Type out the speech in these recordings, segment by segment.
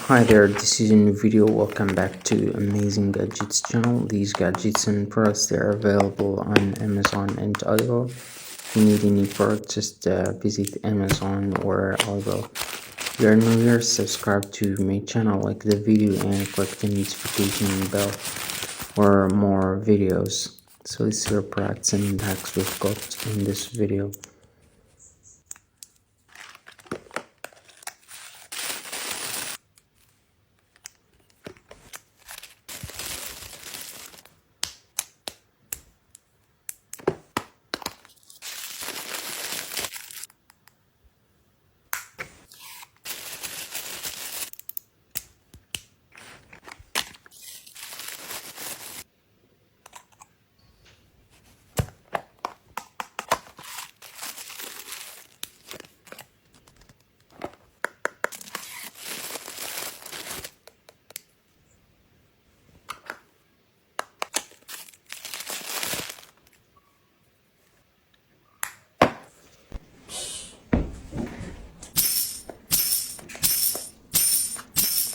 Hi there, this is a new video. Welcome back to Amazing Gadgets channel. These gadgets and products, they are available on Amazon and Alibaba. If you need any products, just visit Amazon or Alibaba. If you are new here, subscribe to my channel, like the video and click the notification bell for more videos. So let's see our products and hacks we've got in this video.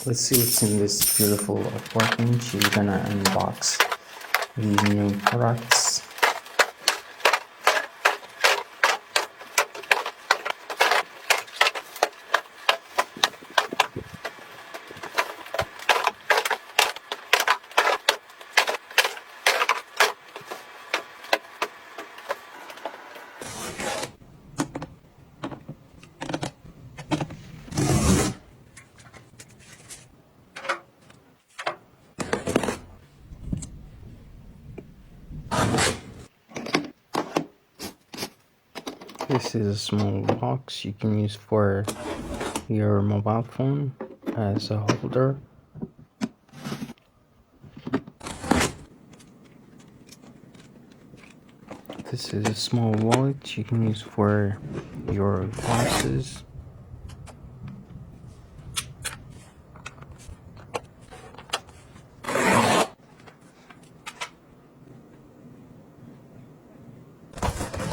Let's see what's in this beautiful package. You're gonna unbox these new products. This is a small box you can use for your mobile phone as a holder. This is a small wallet you can use for your glasses.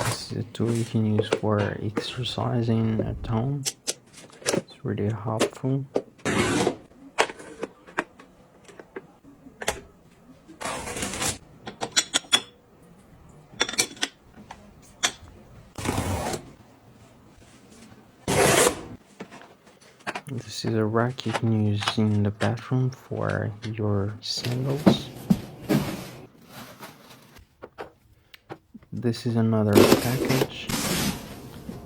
This is a tool you can use for exercising at home. It's really helpful. This is a rack you can use in the bathroom for your sandals. This is another package.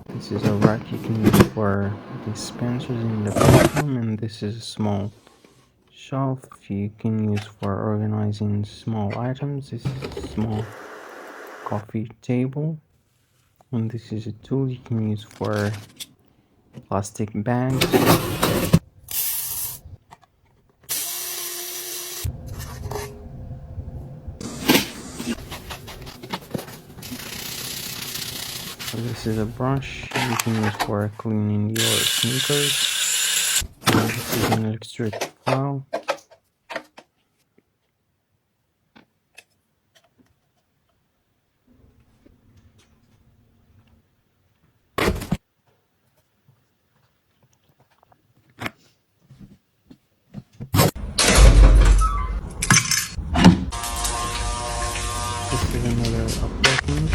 This is a rack you can use for dispensers in the bathroom, and this is a small shelf you can use for organizing small items. This is a small coffee table, and this is a tool you can use for plastic bags. This is a brush you can use for cleaning your sneakers. And this is an electric file. This is another apartment.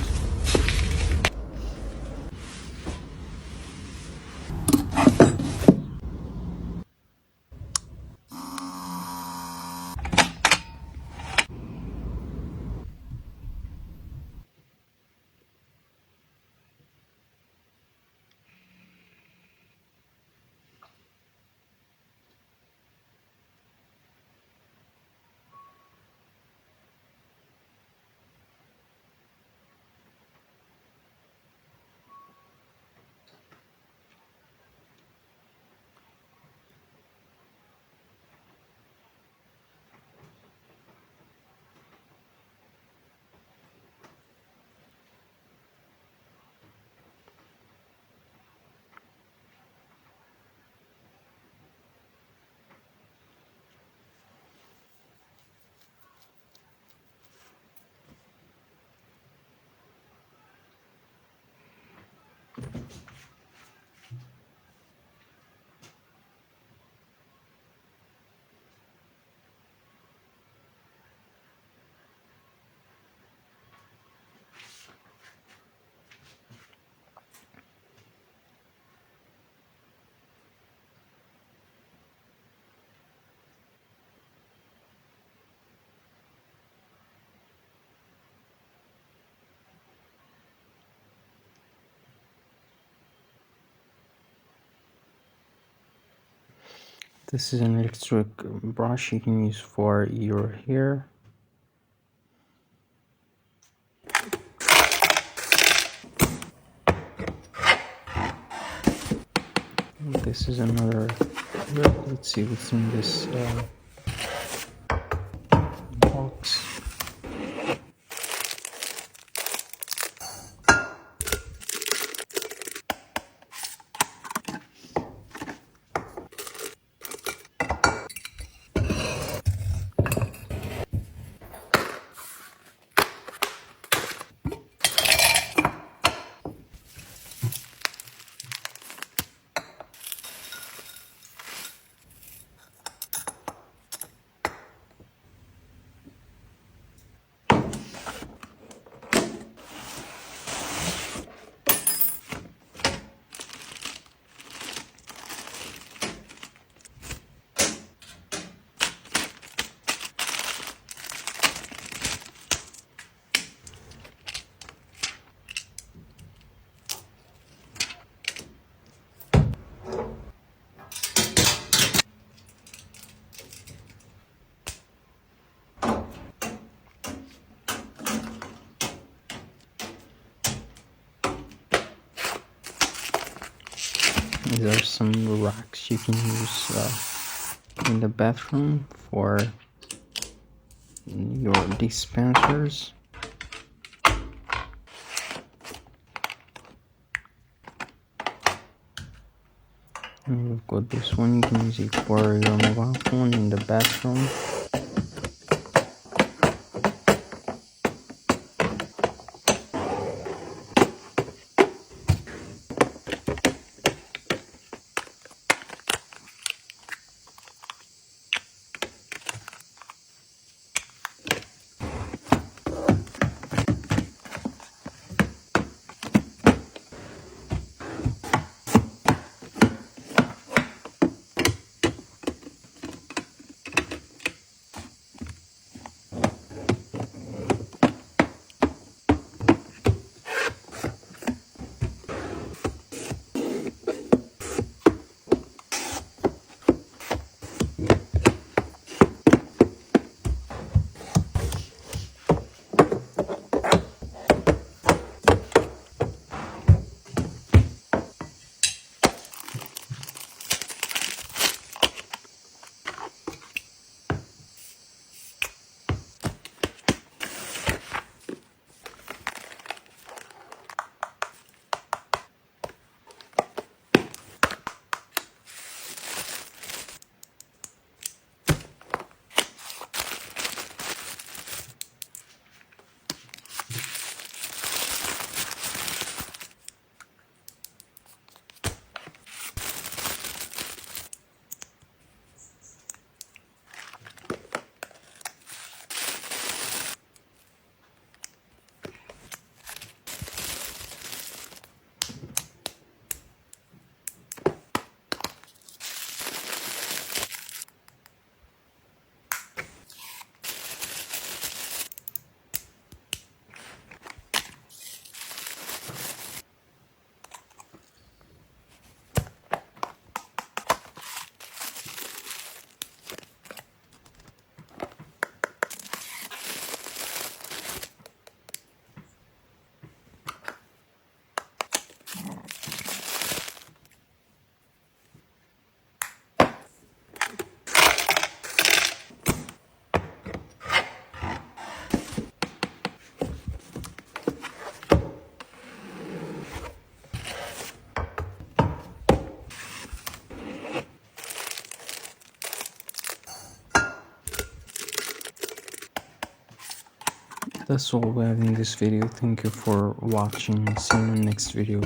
This is an electric brush you can use for your hair. This is another. Let's see what's in this box. These are some racks you can use in the bathroom for your dispensers. And we've got this one, you can use it for your mobile phone in the bathroom. That's all we have in this video. Thank you for watching. See you in the next video.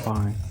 Bye.